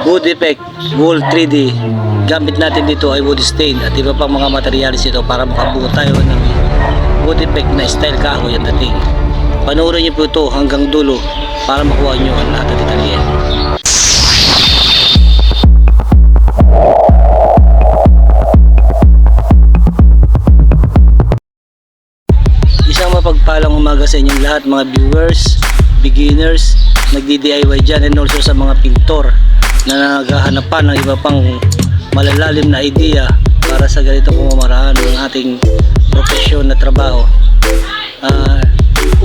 wood effect, wool 3D. Gamit natin dito ay wood stain at iba pang mga materials ito para makabuo tayo ng wood effect na style kahoy ang dating. Panoorin niyo po ito hanggang dulo para makuha niyo ang lahat ng detalye. Isang mapagpalang umaga sa inyong lahat mga viewers, beginners, nagdi-DIY dyan, and also sa mga pintor na naghahanap pa ng iba pang malalalim na idea para sa ganitong pamamaraan ng ating profesyon na trabaho.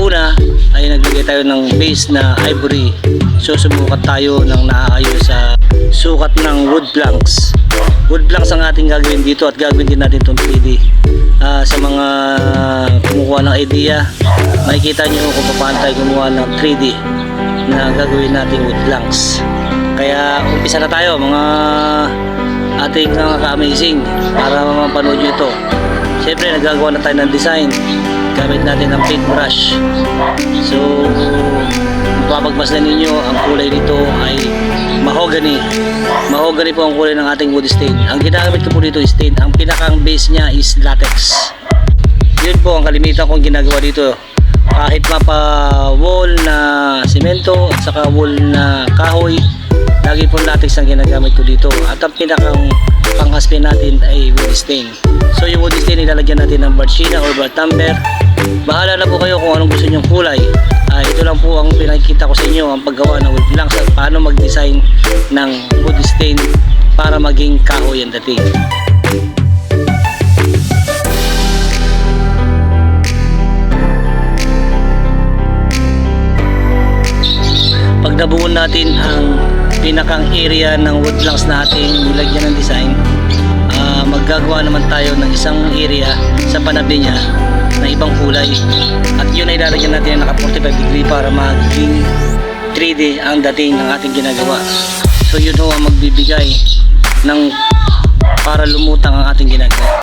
Una ay nagbigay tayo ng base na ivory. So subukan tayo ng naayos sa sukat ng wood planks. Wood planks ang ating gagawin dito at gagawin din natin itong 3D. Sa mga kumukuha ng idea, makikita nyo kung paano tayo gumawa ng 3D na gagawin nating wood planks. Kaya umpisa na tayo mga ating ka-amazing para mapanood nyo ito. Siyempre nagagawa na tayo ng design gamit natin ang paintbrush. So mapapagmasdan ninyo ang kulay nito ay mahogany. Mahogany po ang kulay ng ating wood stain. Ang ginagamit ko po dito is stain. Ang pinakang base niya is latex. Yun po ang kalimitan kong ginagawa dito. Kahit mapa wall na semento at saka wall na kahoy, lagi po latex ang ginagamit ko dito. At ang pinakang panghaspi natin ay wood stain. So yung wood stain ilalagyan natin ng barcina or bartamber. Bahala na po kayo kung anong gusto nyong kulay. Ito lang po ang pinakikita ko sa inyo, ang paggawa ng wood planks at paano mag-design ng wood stain para maging kahoy ang dating. Pag nabuo natin ang pinakang area ng wood planks na ating nilagyan ng design, maggagawa naman tayo ng isang area sa panabi niya na ibang kulay at yun ay lalagyan natin ng naka 45 degree para maging 3D ang dating ng ating ginagawa. So yun ho ang magbibigay ng para lumutang ang ating ginagawa.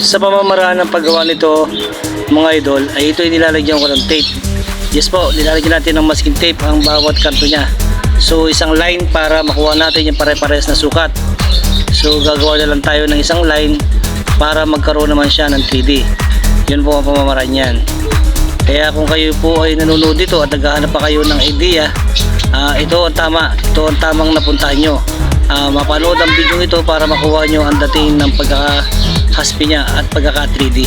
Sa pamamaraan ng paggawa nito mga idol ay ito ay nilalagyan ko ng tape. Yes po, nilalagyan natin ng masking tape ang bawat kanto niya. So isang line para makuha natin yung pare-pares na sukat. So gagawa na lang tayo ng isang line para magkaroon naman siya ng 3D. Yun po ang pamamaraan niyan. Kaya kung kayo po ay nanonood dito at naghahanap pa kayo ng idea, ito ang tama, ito ang tamang napuntahan nyo. Mapanood ang video ito para makuha nyo ang dating ng pagkakahaspi niya at pagkaka 3D.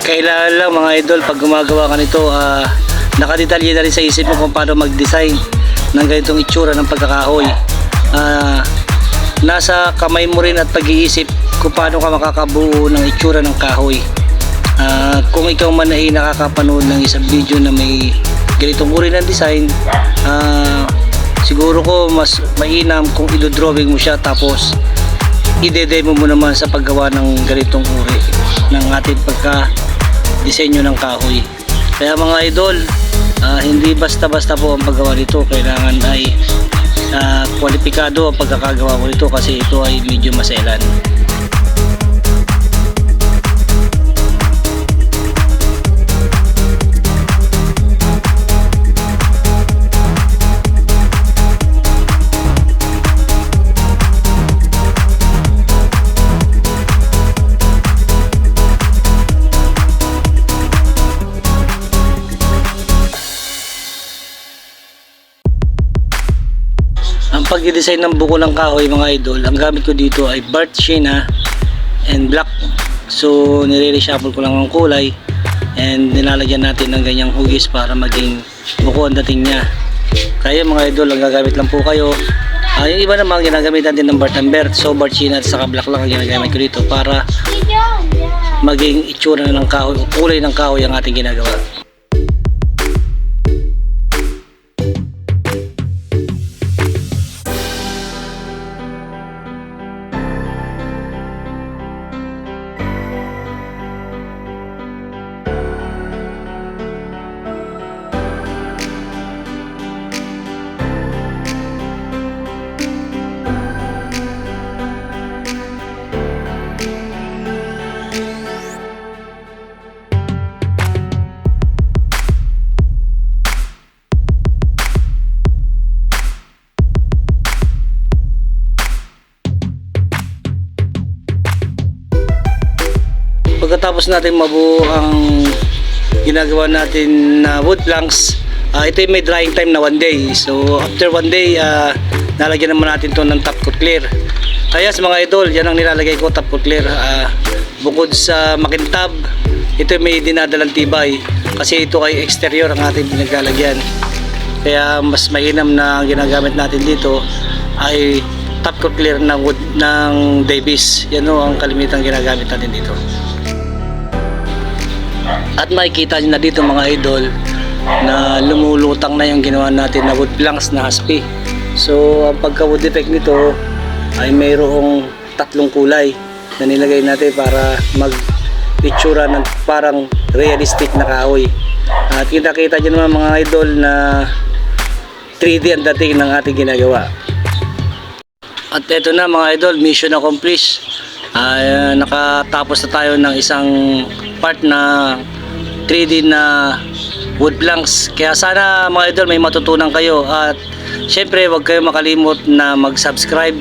Kailangan lang mga idol pag gumagawa ka nito, nakadetalye na rin sa isip mo kung paano mag-design ng ganitong itsura ng pagkakahoy. Nasa kamay mo rin at pag-iisip kung paano ka makakabuo ng itsura ng kahoy. Kung ikaw man ay nakakapanood ng isang video na may ganitong uri ng design, siguro ko mas mainam kung idodrawing mo siya tapos ide-demo mo naman sa paggawa ng ganitong uri ng ating pagka-disenyo ng kahoy. Kaya mga idol, Hindi basta-basta po ang paggawa nito, kailangan ay kwalipikado ang pagkakagawa ko nito kasi ito ay medyo maselan. Ang pag-design ng buko ng kahoy mga idol, ang gamit ko dito ay Bart Sienna and black. So nire-reshuffle ko lang ang kulay and nilalagyan natin ng ganyang hugis para maging buko ang dating niya. Kaya mga idol, ang gagamit lang po kayo. Yung iba naman ginagamit natin ng Bart and Bert. So Bart Sienna at saka black lang ang ginagamit ko dito para maging itsura ng kahoy o kulay ng kahoy ang ating ginagawa. Pagkatapos natin mabuo ang ginagawa natin na wood planks, ito may drying time na 1 day. So after 1 day, nalagyan naman natin to ng top coat clear. Kaya sa mga idol, yan ang nilalagay ko, top coat clear. Bukod sa makintab, ito may dinadalang tibay kasi ito ay exterior ang ating pinaglalagyan. Kaya mas mainam na ang ginagamit natin dito ay top coat clear ng wood ng Davis. Yan o ang kalimitang ginagamit natin dito. At makikita nyo na dito mga idol na lumulutang na yung ginawa natin na wood planks na haspi. So ang pagka wood effect nito ay mayroong 3 kulay na nilagay natin para mag itsura ng parang realistic na kahoy. At kita-kita nyo naman mga idol na 3D ang dating ng ating ginagawa. At eto na mga idol, mission accomplished. Nakatapos na tayo ng isang part na 3D na wood planks. Kaya sana mga idol may matutunan kayo. At syempre huwag kayo makalimot na mag-subscribe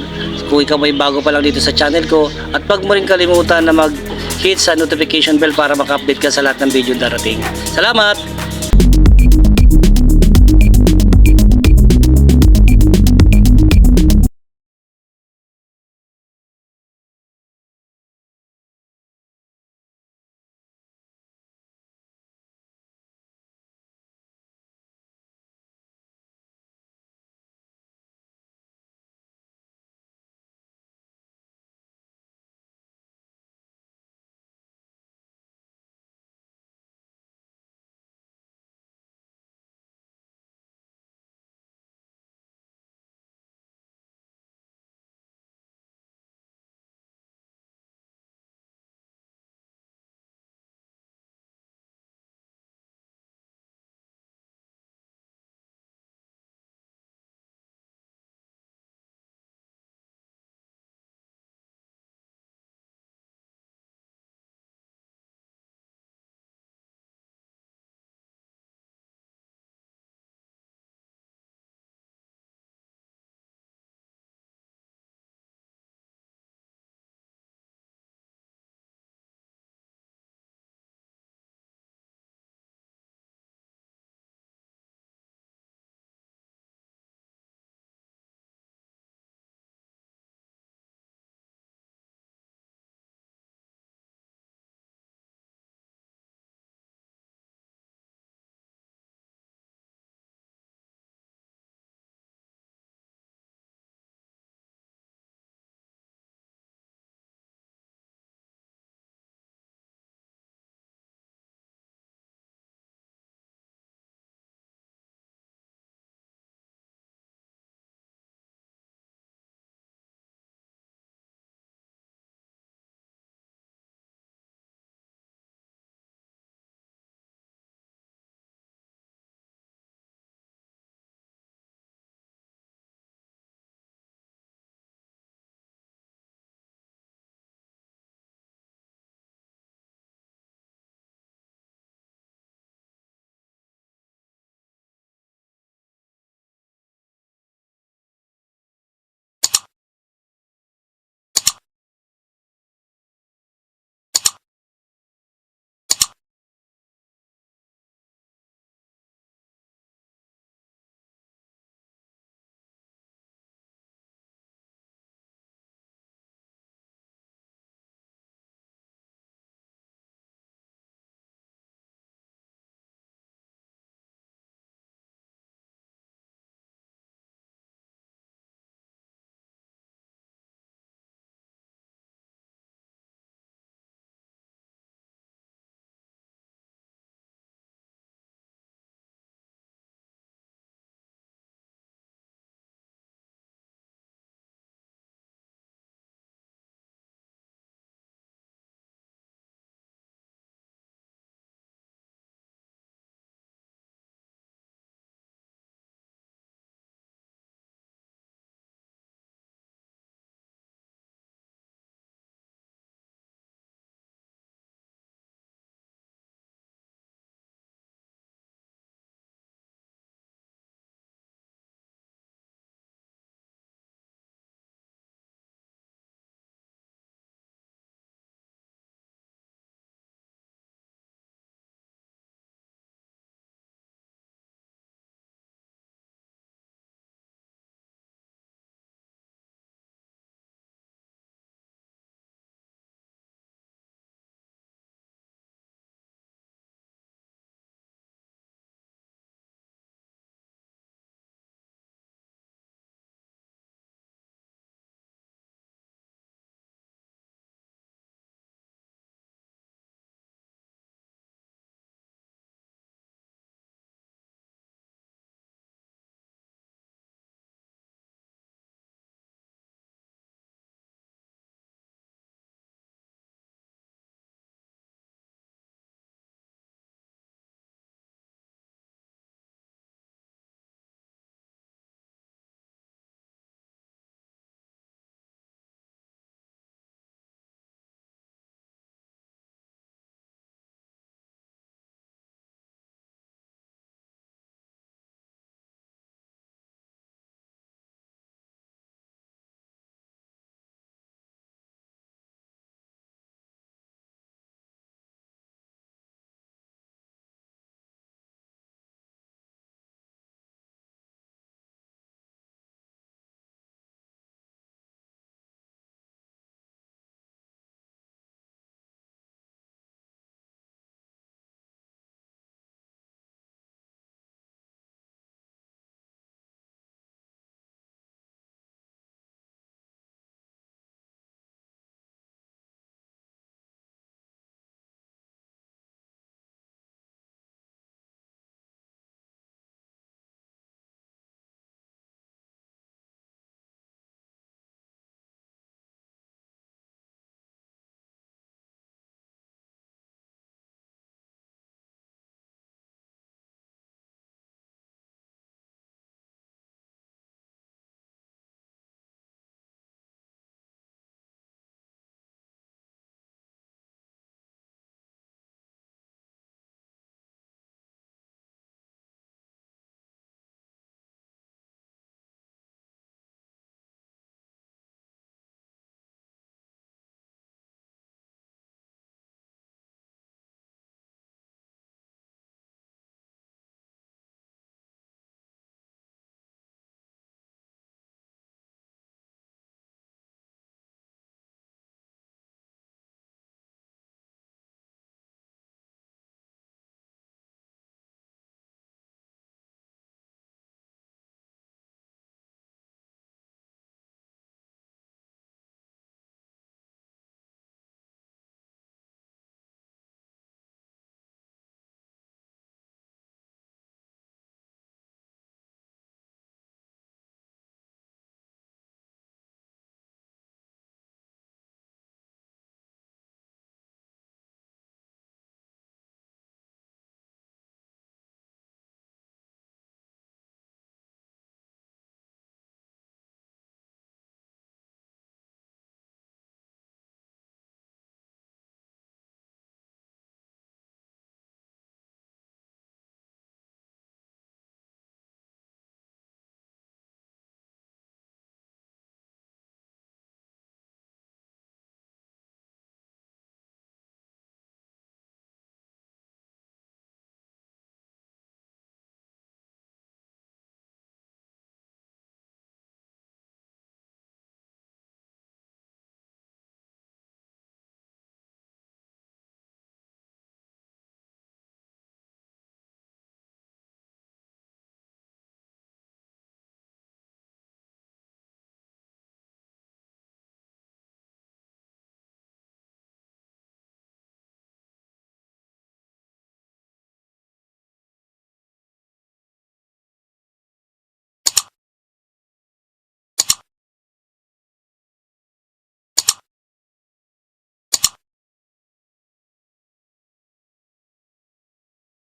kung ikaw may bago pa lang dito sa channel ko. At huwag mo rin kalimutan na mag-hit sa notification bell para maka-update ka sa lahat ng video darating. Salamat!